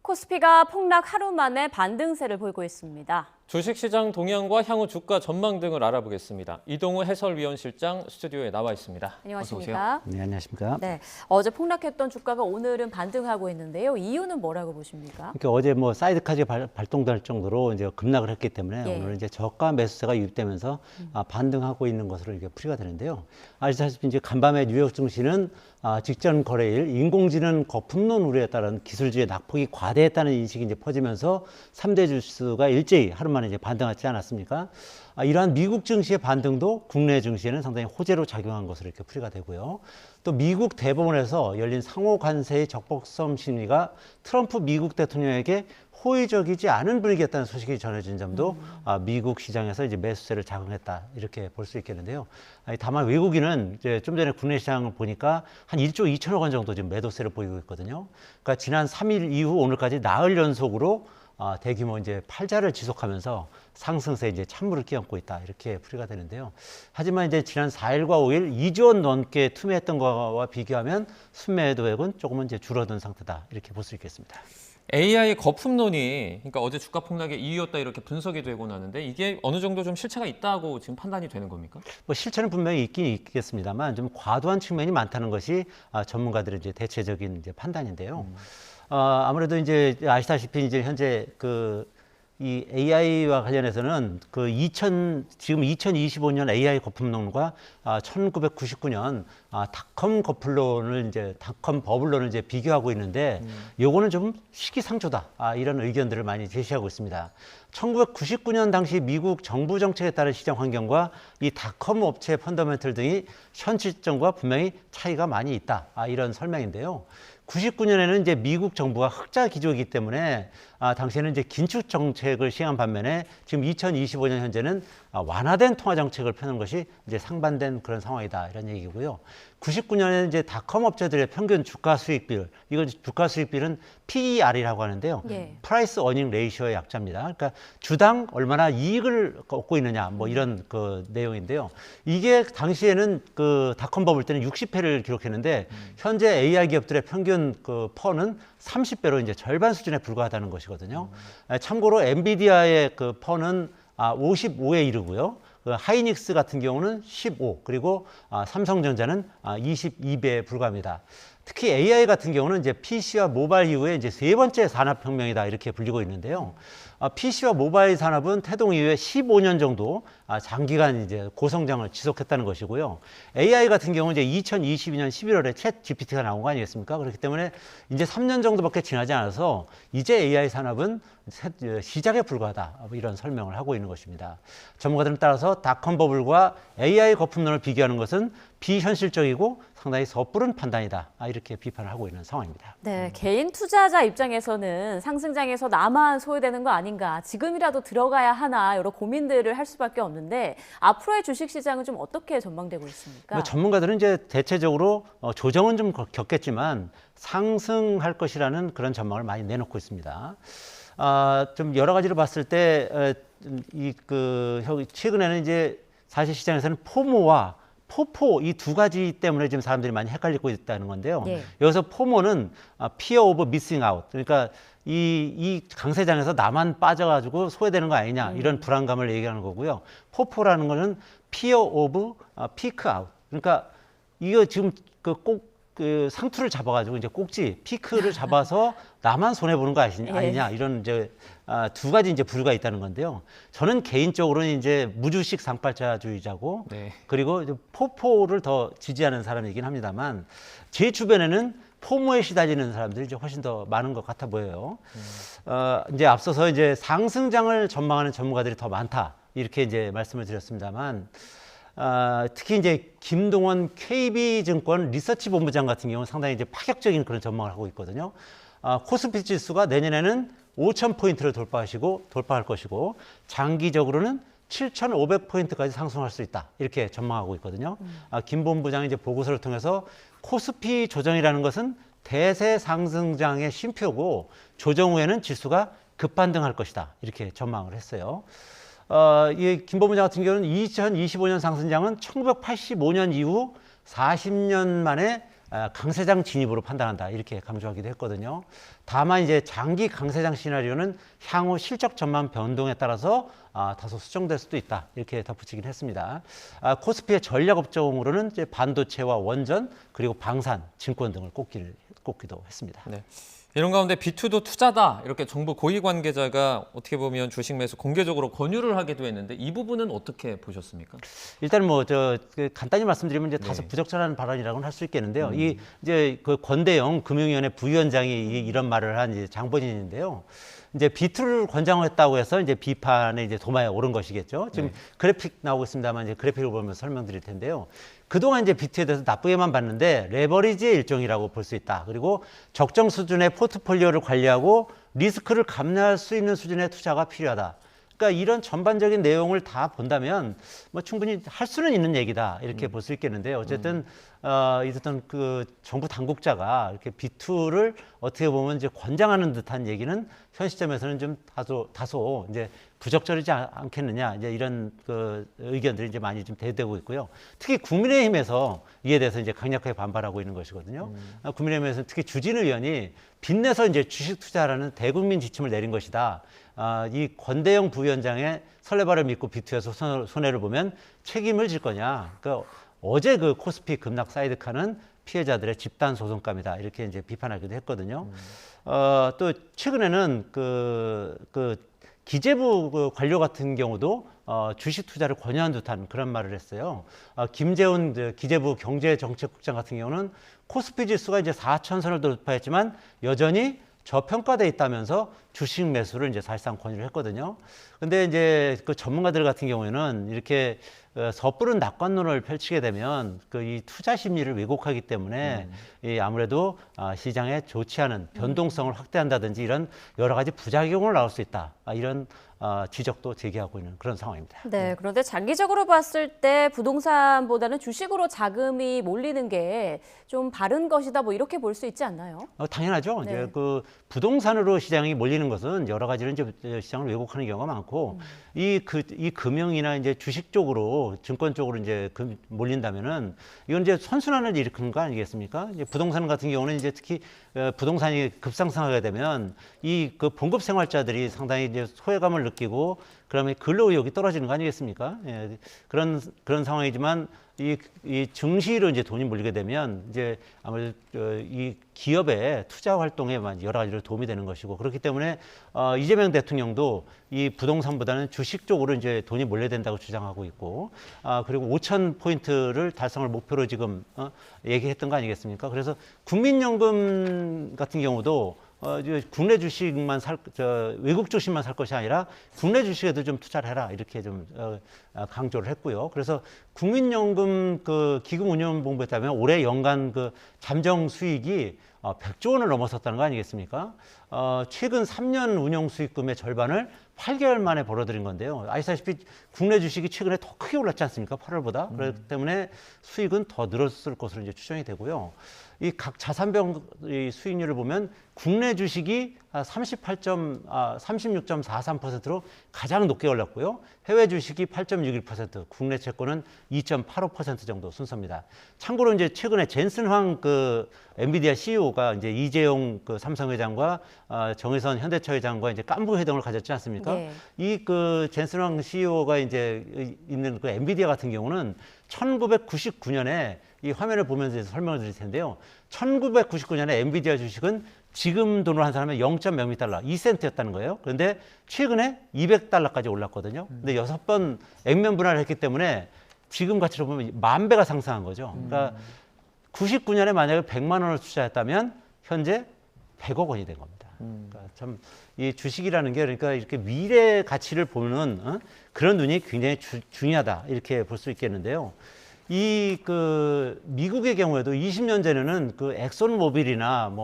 코스피가 폭락 하루 만에 반등세를 보이고 있습니다. 주식시장 동향과 향후 주가 전망 등을 알아보겠습니다. 이동우 해설위원실장 스튜디오에 나와 있습니다. 안녕하십니까? 네, 안녕하십니까? 네, 어제 폭락했던 주가가 오늘은 반등하고 있는데요. 이유는 뭐라고 보십니까? 그러니까 어제 뭐 사이드카가 발동될 정도로 이제 급락을 했기 때문에 예. 오늘 이제 저가 매수세가 유입되면서 반등하고 있는 것으로 이게 풀이가 되는데요. 아시다시피 이제 간밤에 뉴욕 증시는 직전 거래일 인공지능 거품론 우려에 따른 기술주의 낙폭이 과대했다는 인식이 이제 퍼지면서 3대 지수가 일제히 하루 만에 이제 반등하지 않았습니까? 이러한 미국 증시의 반등도 국내 증시에는 상당히 호재로 작용한 것으로 이렇게 풀이가 되고요. 또 미국 대법원에서 열린 상호 관세의 적법성 심리가 트럼프 미국 대통령에게 호의적이지 않은 분위기였다는 소식이 전해진 점도 미국 시장에서 이제 매수세를 자극했다 이렇게 볼 수 있겠는데요. 다만 외국인은 이제 좀 전에 국내 시장을 보니까 한 1조 2천억 원 정도 지금 매도세를 보이고 있거든요. 그러니까 지난 3일 이후 오늘까지 나흘 연속으로 대규모 이제 팔자를 지속하면서 상승세에 이제 찬물을 끼얹고 있다 이렇게 풀이가 되는데요. 하지만 이제 지난 4일과 5일 2조 원 넘게 투매했던 것과 비교하면 순매도액은 조금은 이제 줄어든 상태다 이렇게 볼 수 있겠습니다. AI 거품론이 그러니까 어제 주가 폭락의 이유였다 이렇게 분석이 되고 나는데 이게 어느 정도 좀 실체가 있다고 지금 판단이 되는 겁니까? 뭐 실체는 분명히 있긴 있겠습니다만 좀 과도한 측면이 많다는 것이 전문가들의 이제 대체적인 이제 판단인데요. 아무래도 이제 아시다시피 이제 현재 이 AI와 관련해서는 지금 2025년 AI 거품론과 1999년 닷컴 거품론을 닷컴 버블론을 이제 비교하고 있는데 요거는 좀 시기상조다 이런 의견들을 많이 제시하고 있습니다. 1999년 당시 미국 정부 정책에 따른 시장 환경과 이 닷컴 업체의 펀더멘털 등이 현 시점과 분명히 차이가 많이 있다 이런 설명인데요. 99년에는 이제 미국 정부가 흑자 기조이기 때문에 당시에는 이제 긴축 정책을 시행한 반면에 지금 2025년 현재는 완화된 통화 정책을 펴는 것이 이제 상반된 그런 상황이다 이런 얘기고요. 99년에는 이제 닷컴 업체들의 평균 주가 수익비율, 이거 주가 수익비율은 PER이라고 하는데요. 예. 프라이스 어닝 레이시오의 약자입니다. 그러니까 주당 얼마나 이익을 얻고 있느냐 뭐 이런 내용인데요. 이게 당시에는 닷컴 버블 때는 60회를 기록했는데 현재 AI 기업들의 평균 퍼는 30배로 이제 절반 수준에 불과하다는 것이거든요. 참고로 엔비디아의 퍼는 55에 이르고요. 하이닉스 같은 경우는 15, 그리고 삼성전자는 22배에 불과합니다. 특히 AI 같은 경우는 이제 PC와 모바일 이후에 이제 세 번째 산업혁명이다 이렇게 불리고 있는데요. PC와 모바일 산업은 태동 이후에 15년 정도 장기간 이제 고성장을 지속했다는 것이고요. AI 같은 경우는 이제 2022년 11월에 챗 GPT가 나온 거 아니겠습니까? 그렇기 때문에 이제 3년 정도밖에 지나지 않아서 이제 AI 산업은 시작에 불과하다 이런 설명을 하고 있는 것입니다. 전문가들은 따라서 닷컴 버블과 AI 거품론을 비교하는 것은 비현실적이고 상당히 섣부른 판단이다 이렇게 비판을 하고 있는 상황입니다. 네, 개인 투자자 입장에서는 상승장에서 나만 소외되는 거 아닌가, 지금이라도 들어가야 하나 여러 고민들을 할 수밖에 없는데 앞으로의 주식시장은 좀 어떻게 전망되고 있습니까? 전문가들은 이제 대체적으로 조정은 좀 겪겠지만 상승할 것이라는 그런 전망을 많이 내놓고 있습니다. 좀 여러 가지로 봤을 때 최근에는 이제 사실 시장에서는 포모와 포포 이 두 가지 때문에 지금 사람들이 많이 헷갈리고 있다는 건데요. 예. 여기서 포모는 Fear of Missing Out, 그러니까 이 강세장에서 나만 빠져가지고 소외되는 거 아니냐 이런 불안감을 얘기하는 거고요. 포포라는 거는 Fear of Peak Out, 그러니까 이거 지금 상투를 잡아가지고 이제 꼭지 피크를 잡아서 나만 손해 보는 거 아니냐 이런 이제 두 가지 이제 부류가 있다는 건데요. 저는 개인적으로는 이제 무주식 상팔자주의자고 네. 그리고 이제 포포를 더 지지하는 사람이긴 합니다만 제 주변에는 포모에 시달리는 사람들이 이제 훨씬 더 많은 것 같아 보여요. 이제 앞서서 이제 상승장을 전망하는 전문가들이 더 많다 이렇게 이제 말씀을 드렸습니다만. 특히 이제 김동원 KB증권 리서치 본부장 같은 경우는 상당히 이제 파격적인 그런 전망을 하고 있거든요. 코스피 지수가 내년에는 5,000포인트를 돌파할 것이고 장기적으로는 7,500포인트까지 상승할 수 있다 이렇게 전망하고 있거든요. 김 본부장이 이제 보고서를 통해서 코스피 조정이라는 것은 대세 상승장의 쉼표고 조정 후에는 지수가 급반등할 것이다 이렇게 전망을 했어요. 이 김 본부장 같은 경우는 2025년 상승장은 1985년 이후 40년 만에 강세장 진입으로 판단한다 이렇게 강조하기도 했거든요. 다만 이제 장기 강세장 시나리오는 향후 실적 전망 변동에 따라서 다소 수정될 수도 있다 이렇게 덧붙이긴 했습니다. 코스피의 전략 업종으로는 이제 반도체와 원전 그리고 방산, 증권 등을 꼽기도 했습니다. 네. 이런 가운데 B2도 투자다 이렇게 정부 고위 관계자가 어떻게 보면 주식 매수 공개적으로 권유를 하기도 했는데 이 부분은 어떻게 보셨습니까? 일단 간단히 말씀드리면 이제 다소 부적절한 발언이라고는 할 수 있겠는데요. 이 이제 그 권대영 금융위원회 부위원장이 이런 말을 한 이제 장본인인데요. 이제 B2를 권장했다고 해서 이제 비판에 이제 도마에 오른 것이겠죠. 지금 그래픽 나오고 있습니다만 이제 그래픽을 보면서 설명드릴 텐데요. 그동안 이제 B2에 대해서 나쁘게만 봤는데 레버리지의 일종이라고 볼 수 있다. 그리고 적정 수준의 포트폴리오를 관리하고 리스크를 감내할 수 있는 수준의 투자가 필요하다. 그러니까 이런 전반적인 내용을 다 본다면 뭐 충분히 할 수는 있는 얘기다 이렇게 볼 수 있겠는데요. 어쨌든 어떤 그 정부 당국자가 이렇게 B2를 어떻게 보면 이제 권장하는 듯한 얘기는 현 시점에서는 좀 다소 이제 부적절하지 않겠느냐 이제 이런 그 의견들이 이제 많이 좀 대두되고 있고요. 특히 국민의힘에서 이에 대해서 이제 강력하게 반발하고 있는 것이거든요. 국민의힘에서는 특히 주진우 의원이 빚내서 이제 주식 투자라는 대국민 지침을 내린 것이다. 이 권대영 부위원장의 설레발을 믿고 B2에서 손해를 보면 책임을 질 거냐. 그러니까 어제 그 코스피 급락 사이드카는 피해자들의 집단 소송감이다 이렇게 이제 비판하기도 했거든요. 또 최근에는 그 기재부 그 관료 같은 경우도 주식 투자를 권유한 듯한 그런 말을 했어요. 김재훈 기재부 경제정책국장 같은 경우는 코스피 지수가 이제 4,000선을 돌파했지만 여전히 저평가돼 있다면서 주식 매수를 이제 사실상 권유를 했거든요. 근데 이제 그 전문가들 같은 경우에는 이렇게 섣부른 낙관론을 펼치게 되면 그 이 투자 심리를 왜곡하기 때문에 이 아무래도 시장에 좋지 않은 변동성을 확대한다든지 이런 여러 가지 부작용을 나올 수 있다. 이런 지적도 제기하고 있는 그런 상황입니다. 네, 그런데 장기적으로 봤을 때 부동산보다는 주식으로 자금이 몰리는 게 좀 바른 것이다, 뭐 이렇게 볼 수 있지 않나요? 당연하죠. 네. 이제 그 부동산으로 시장이 몰리는 것은 여러 가지로 이제 시장을 왜곡하는 경우가 많고 이 금융이나 이제 주식 쪽으로 증권 쪽으로 이제 몰린다면은 이건 이제 선순환을 일으키는 거 아니겠습니까? 이제 부동산 같은 경우는 이제 특히 부동산이 급상승하게 되면 이 그 봉급 생활자들이 상당히 이제 소외감을 느끼고 그러면 근로 의욕이 떨어지는 거 아니겠습니까? 예, 그런 상황이지만 이 증시로 이제 돈이 몰리게 되면 이제 아무래도 이 기업의 투자 활동에만 여러 가지로 도움이 되는 것이고 그렇기 때문에 이재명 대통령도 이 부동산보다는 주식 쪽으로 이제 돈이 몰려야 된다고 주장하고 있고 그리고 5,000포인트를 달성을 목표로 지금 얘기했던 거 아니겠습니까? 그래서 국민연금 같은 경우도 국내 주식만 외국 주식만 살 것이 아니라 국내 주식에도 좀 투자를 해라 이렇게 좀 강조를 했고요. 그래서 국민연금 그 기금운용본부에 따르면 올해 연간 그 잠정 수익이 100조 원을 넘어섰다는 거 아니겠습니까? 최근 3년 운용 수익금의 절반을 8개월 만에 벌어들인 건데요. 아시다시피 국내 주식이 최근에 더 크게 올랐지 않습니까? 8월보다. 그렇기 때문에 수익은 더 늘었을 것으로 이제 추정이 되고요. 이 각 자산별 수익률을 보면 국내 주식이 36.43%로 가장 높게 올랐고요. 해외 주식이 8.61%, 국내 채권은 2.85% 정도 순서입니다. 참고로 이제 최근에 젠슨 황 그 엔비디아 CEO가 이제 이재용 그 삼성 회장과 정의선 현대차 회장과 이제 깐부 회동을 가졌지 않습니까? 네. 이 그 젠슨 황 CEO가 이제 있는 그 엔비디아 같은 경우는 1999년에 이 화면을 보면서 설명을 드릴 텐데요. 1999년에 엔비디아 주식은 지금 돈으로 환산하면 0.몇 달러, 2센트였다는 거예요. 그런데 최근에 200달러까지 올랐거든요. 근데 6번 액면 분할을 했기 때문에 지금 가치로 보면 10,000배가 상승한 거죠. 그러니까 99년에 만약에 100만 원을 투자했다면 현재 100억 원이 된 겁니다. 그러니까 참 이 주식이라는 게 그러니까 이렇게 미래 가치를 보는 그런 눈이 굉장히 중요하다 이렇게 볼 수 있겠는데요. 이 그 미국의 경우에도 20년 전에는 그 엑손모빌이나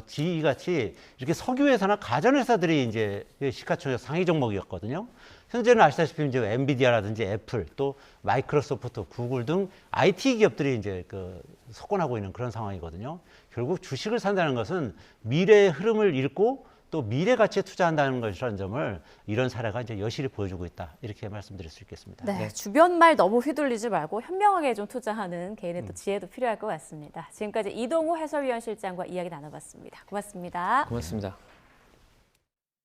GE 같이 이렇게 석유회사나 가전회사들이 이제 시가총액 상위 종목이었거든요. 현재는 아시다시피 이제 엔비디아라든지 애플 또 마이크로소프트, 구글 등 IT 기업들이 이제 그 석권하고 있는 그런 상황이거든요. 결국 주식을 산다는 것은 미래의 흐름을 읽고 또 미래 가치에 투자한다는 것이라는 점을 이런 사례가 이제 여실히 보여주고 있다. 이렇게 말씀드릴 수 있겠습니다. 네, 주변 말 너무 휘둘리지 말고 현명하게 좀 투자하는 개인의 또 지혜도 필요할 것 같습니다. 지금까지 이동호 해설위원 실장과 이야기 나눠봤습니다. 고맙습니다. 고맙습니다.